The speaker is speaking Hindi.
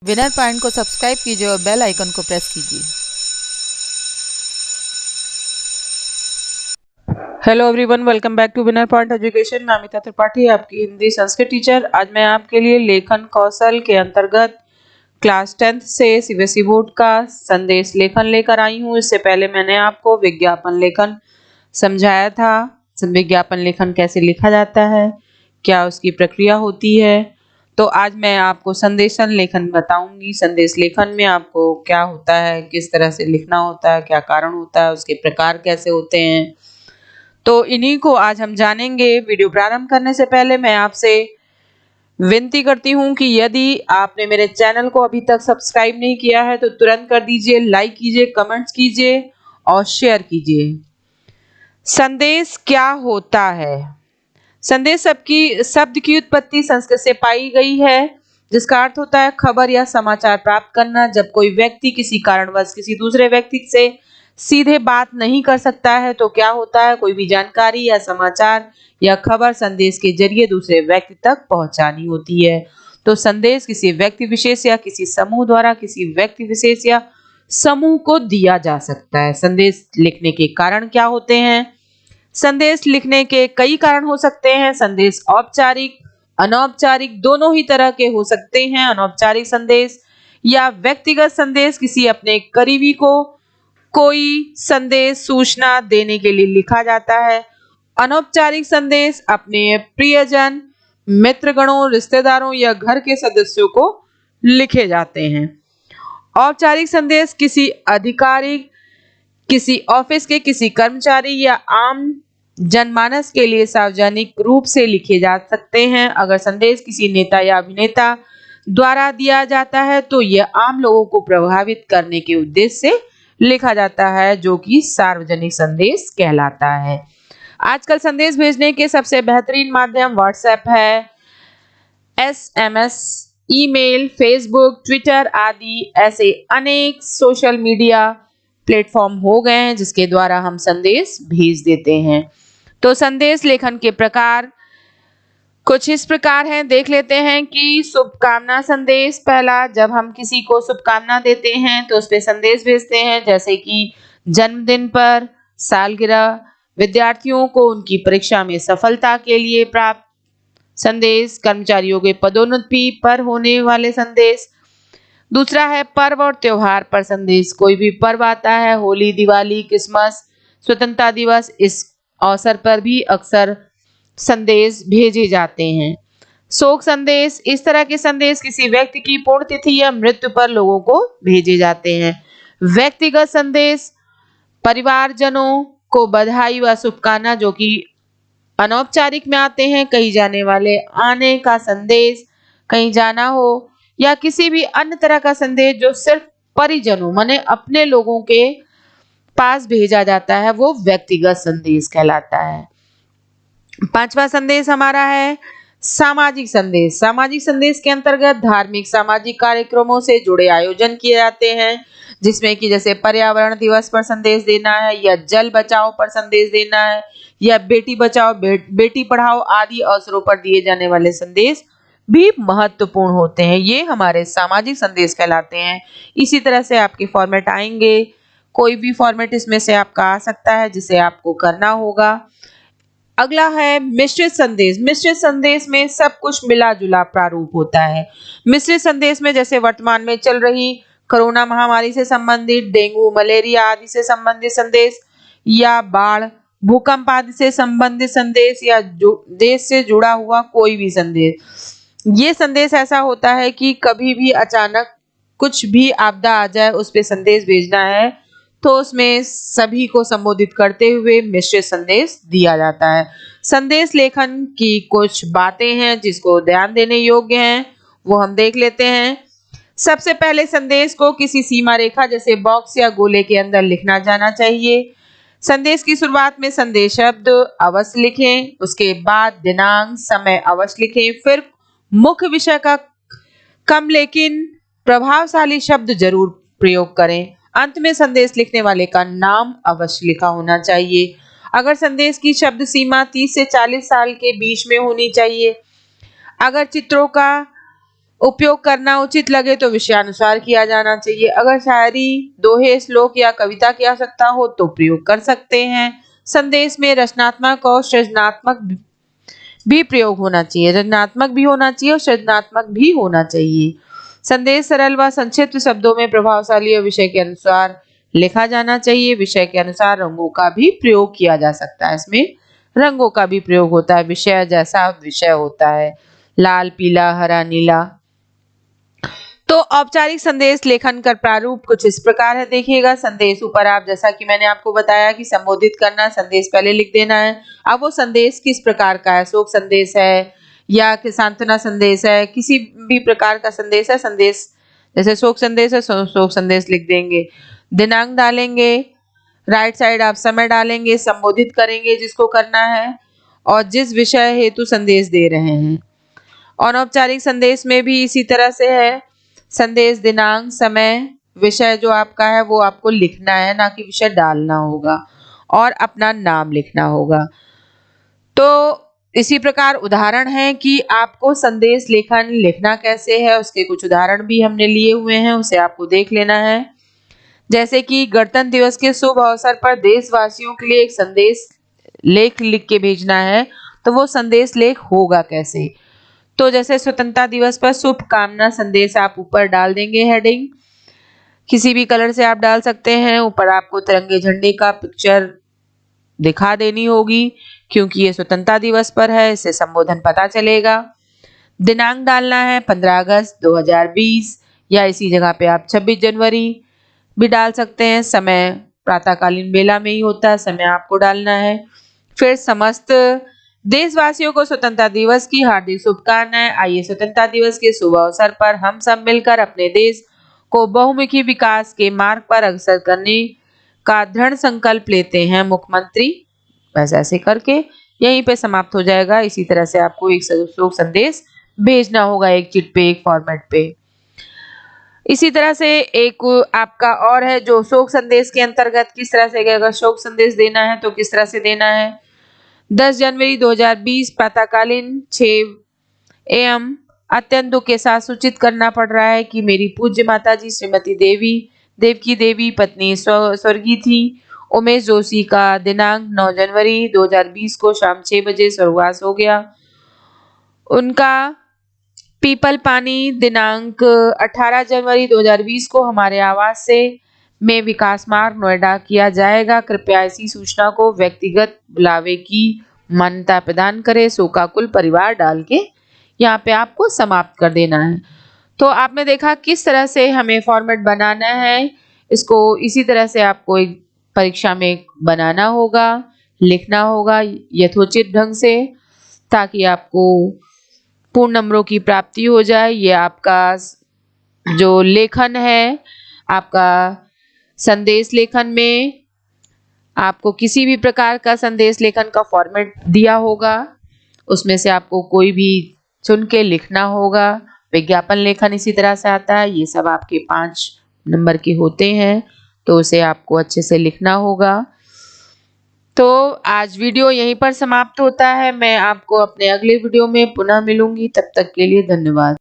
विनर पॉइंट को सब्सक्राइब कीजिए और बेल आइकन को प्रेस कीजिए। Hello everyone, welcome back to winner point education. मैं अमिता त्रिपाठी, आपकी हिंदी संस्कृत टीचर। आज मैं आपके लिए लेखन कौशल के अंतर्गत क्लास 10th से सीबीएसई बोर्ड का संदेश लेखन लेकर आई हूँ। इससे पहले मैंने आपको विज्ञापन लेखन समझाया था। विज्ञापन लेखन कैसे लिखा जाता है, क्या उसकी प्रक्रिया होती है। तो आज मैं आपको संदेशन लेखन बताऊंगी। संदेश लेखन में आपको क्या होता है, किस तरह से लिखना होता है, क्या कारण होता है, उसके प्रकार कैसे होते हैं, तो इन्हीं को आज हम जानेंगे। वीडियो प्रारंभ करने से पहले मैं आपसे विनती करती हूं कि यदि आपने मेरे चैनल को अभी तक सब्सक्राइब नहीं किया है तो तुरंत कर दीजिए, लाइक कीजिए, कमेंट्स कीजिए और शेयर कीजिए। संदेश क्या होता है? संदेश शब्द की उत्पत्ति संस्कृत से पाई गई है, जिसका अर्थ होता है खबर या समाचार प्राप्त करना। जब कोई व्यक्ति किसी कारणवश किसी दूसरे व्यक्ति से सीधे बात नहीं कर सकता है तो क्या होता है, कोई भी जानकारी या समाचार या खबर संदेश के जरिए दूसरे व्यक्ति तक पहुंचानी होती है। तो संदेश किसी व्यक्ति विशेष या किसी समूह द्वारा किसी व्यक्ति विशेष या समूह को दिया जा सकता है। संदेश लिखने के कारण क्या होते हैं? संदेश लिखने के कई कारण हो सकते हैं। संदेश औपचारिक, अनौपचारिक दोनों ही तरह के हो सकते हैं। अनौपचारिक संदेश या व्यक्तिगत संदेश किसी अपने करीबी को कोई संदेश सूचना देने के लिए लिखा जाता है। अनौपचारिक संदेश अपने प्रियजन, मित्रगणों, रिश्तेदारों या घर के सदस्यों को लिखे जाते हैं। औपचारिक संदेश किसी अधिकारी, किसी ऑफिस के किसी कर्मचारी या आम जनमानस के लिए सार्वजनिक रूप से लिखे जा सकते हैं। अगर संदेश किसी नेता या अभिनेता द्वारा दिया जाता है तो यह आम लोगों को प्रभावित करने के उद्देश्य से लिखा जाता है, जो कि सार्वजनिक संदेश कहलाता है। आजकल संदेश भेजने के सबसे बेहतरीन माध्यम व्हाट्सएप है। एसएमएस, ईमेल, फेसबुक, ट्विटर आदि ऐसे अनेक सोशल मीडिया प्लेटफॉर्म हो गए हैं जिसके द्वारा हम संदेश भेज देते हैं। तो संदेश लेखन के प्रकार कुछ इस प्रकार हैं, देख लेते हैं कि शुभकामना संदेश। पहला, जब हम किसी को शुभकामना देते हैं तो उस पे संदेश भेजते हैं, जैसे कि जन्मदिन पर, सालगिरह, विद्यार्थियों को उनकी परीक्षा में सफलता के लिए प्राप्त संदेश, कर्मचारियों के पदोन्नति पर होने वाले संदेश। दूसरा है पर्व और त्योहार पर संदेश। कोई भी पर्व आता है, होली, दिवाली, क्रिसमस, स्वतंत्रता दिवस, इस अवसर पर भी अक्सर संदेश भेजे जाते हैं। शोक संदेश, इस तरह के संदेश किसी व्यक्ति की पुण्यतिथि या मृत्यु पर लोगों को भेजे जाते हैं। व्यक्तिगत संदेश, परिवारजनों को बधाई व शुभकामना, जो कि अनौपचारिक में आते हैं। कहीं जाने वाले आने का संदेश, कहीं जाना हो या किसी भी अन्य तरह का संदेश जो सिर्फ परिजनों माने अपने लोगों के पास भेजा जाता है, वो व्यक्तिगत संदेश कहलाता है। पांचवा संदेश हमारा है सामाजिक संदेश। सामाजिक संदेश के अंतर्गत धार्मिक सामाजिक कार्यक्रमों से जुड़े आयोजन किए जाते हैं, जिसमें कि जैसे पर्यावरण दिवस पर संदेश देना है, या जल बचाओ पर संदेश देना है, या बेटी बचाओ बेटी पढ़ाओ आदि अवसरों पर दिए जाने वाले संदेश भी महत्वपूर्ण होते हैं। ये हमारे सामाजिक संदेश कहलाते हैं। इसी तरह से आपके फॉर्मेट आएंगे, कोई भी फॉर्मेट इसमें से आपका आ सकता है जिसे आपको करना होगा। अगला है मिश्रित संदेश। मिश्रित संदेश में सब कुछ मिला जुला प्रारूप होता है। मिश्रित संदेश में जैसे वर्तमान में चल रही कोरोना महामारी से संबंधित, डेंगू, मलेरिया आदि से संबंधित संदेश, या बाढ़, भूकंप आदि से संबंधित संदेश, या जो देश से जुड़ा हुआ कोई भी संदेश। ये संदेश ऐसा होता है कि कभी भी अचानक कुछ भी आपदा आ जाए, उस पे संदेश भेजना है तो उसमें सभी को संबोधित करते हुए मिश्रित संदेश दिया जाता है। संदेश लेखन की कुछ बातें हैं जिसको ध्यान देने योग्य हैं, वो हम देख लेते हैं। सबसे पहले संदेश को किसी सीमा रेखा जैसे बॉक्स या गोले के अंदर लिखना जाना चाहिए। संदेश की शुरुआत में संदेश शब्द अवश्य लिखें, उसके बाद दिनांक, समय अवश्य लिखें, फिर मुख्य विषय का कम लेकिन प्रभावशाली शब्द जरूर प्रयोग करें। अंत में संदेश लिखने वाले का नाम अवश्य लिखा होना चाहिए। अगर संदेश की शब्द सीमा 30 से 40 साल के बीच में होनी चाहिए। अगर चित्रों का उपयोग करना उचित लगे तो विषयानुसार किया जाना चाहिए। अगर शायरी, दोहे, श्लोक या कविता की आवश्यकता हो तो प्रयोग कर सकते हैं। संदेश में रचनात्मक और सृजनात्मक भी प्रयोग होना चाहिए, रचनात्मक भी होना चाहिए और सृजनात्मक भी होना चाहिए। संदेश सरल व संक्षिप्त शब्दों में प्रभावशाली और विषय के अनुसार लिखा जाना चाहिए। विषय के अनुसार रंगों का भी प्रयोग किया जा सकता है। इसमें रंगों का भी प्रयोग होता है, विषय जैसा विषय होता है, लाल, पीला, हरा, नीला। तो औपचारिक संदेश लेखन का प्रारूप कुछ इस प्रकार है, देखिएगा। संदेश ऊपर आप, जैसा कि मैंने आपको बताया कि संबोधित करना, संदेश पहले लिख देना है। अब वो संदेश किस प्रकार का है, शोक संदेश है या कि सांत्वना संदेश है, किसी भी प्रकार का संदेश है। संदेश जैसे शोक संदेश है, शोक संदेश लिख देंगे। दिनांक डालेंगे, राइट साइड आप समय डालेंगे, संबोधित करेंगे जिसको करना है और जिस विषय हेतु संदेश दे रहे हैं। अनौपचारिक संदेश में भी इसी तरह से है। संदेश, दिनांक, समय, विषय जो आपका है वो आपको लिखना है, ना कि विषय डालना होगा, और अपना नाम लिखना होगा। तो इसी प्रकार उदाहरण है कि आपको संदेश लेखन लिखना कैसे है, उसके कुछ उदाहरण भी हमने लिए हुए हैं, उसे आपको देख लेना है। जैसे कि गणतंत्र दिवस के शुभ अवसर पर देशवासियों के लिए एक संदेश लेख लिख के भेजना है, तो वो संदेश लेख होगा कैसे। तो जैसे स्वतंत्रता दिवस पर शुभकामना संदेश आप ऊपर डाल देंगे, हेडिंग किसी भी कलर से आप डाल सकते हैं। ऊपर आपको तिरंगे झंडे का पिक्चर दिखा देनी होगी, क्योंकि ये स्वतंत्रता दिवस पर है, इससे संबोधन पता चलेगा। दिनांक डालना है 15 अगस्त 2020, या इसी जगह पे आप 26 जनवरी भी डाल सकते हैं। समय प्रातःकालीन बेला में ही होता है, समय आपको डालना है। फिर समस्त देशवासियों को स्वतंत्रता दिवस की हार्दिक शुभकामनाएं। आइए स्वतंत्रता दिवस के शुभ अवसर पर हम सब मिलकर अपने देश को बहुमुखी विकास के मार्ग पर अग्रसर करने का दृढ़ संकल्प लेते हैं, मुख्यमंत्री। बस ऐसे करके यहीं पे समाप्त हो जाएगा। इसी तरह से आपको एक शोक संदेश भेजना होगा, एक चिट पे, एक फॉर्मेट पे। इसी तरह से एक आपका और है जो शोक संदेश के अंतर्गत किस तरह से, अगर शोक संदेश देना है तो किस तरह से देना है। 10 जनवरी 2020 प्रातःकालीन 6 AM अत्यंत दुख के साथ सूचित करना पड़ रहा है कि मेरी पूज्य माताजी श्रीमती देवकी देवी पत्नी स्वर्गीय थी उमेश जोशी का दिनांक 9 जनवरी 2020 को शाम 6 बजे स्वर्गवास हो गया। उनका पीपल पानी दिनांक 18 जनवरी 2020 को हमारे आवास से में विकास मार्ग नोएडा किया जाएगा। कृपया इसी सूचना को व्यक्तिगत बुलावे की मान्यता प्रदान करें। शोकाकुल परिवार डाल के यहाँ पे आपको समाप्त कर देना है। तो आपने देखा किस तरह से हमें फॉर्मेट बनाना है। इसको इसी तरह से आपको एक परीक्षा में बनाना होगा, लिखना होगा यथोचित ढंग से, ताकि आपको पूर्ण नंबरों की प्राप्ति हो जाए। ये आपका जो लेखन है, आपका संदेश लेखन में आपको किसी भी प्रकार का संदेश लेखन का फॉर्मेट दिया होगा, उसमें से आपको कोई भी चुन के लिखना होगा। विज्ञापन लेखन इसी तरह से आता है। ये सब आपके 5 नंबर के होते हैं, तो उसे आपको अच्छे से लिखना होगा। तो आज वीडियो यहीं पर समाप्त होता है। मैं आपको अपने अगले वीडियो में पुनः मिलूंगी। तब तक के लिए धन्यवाद।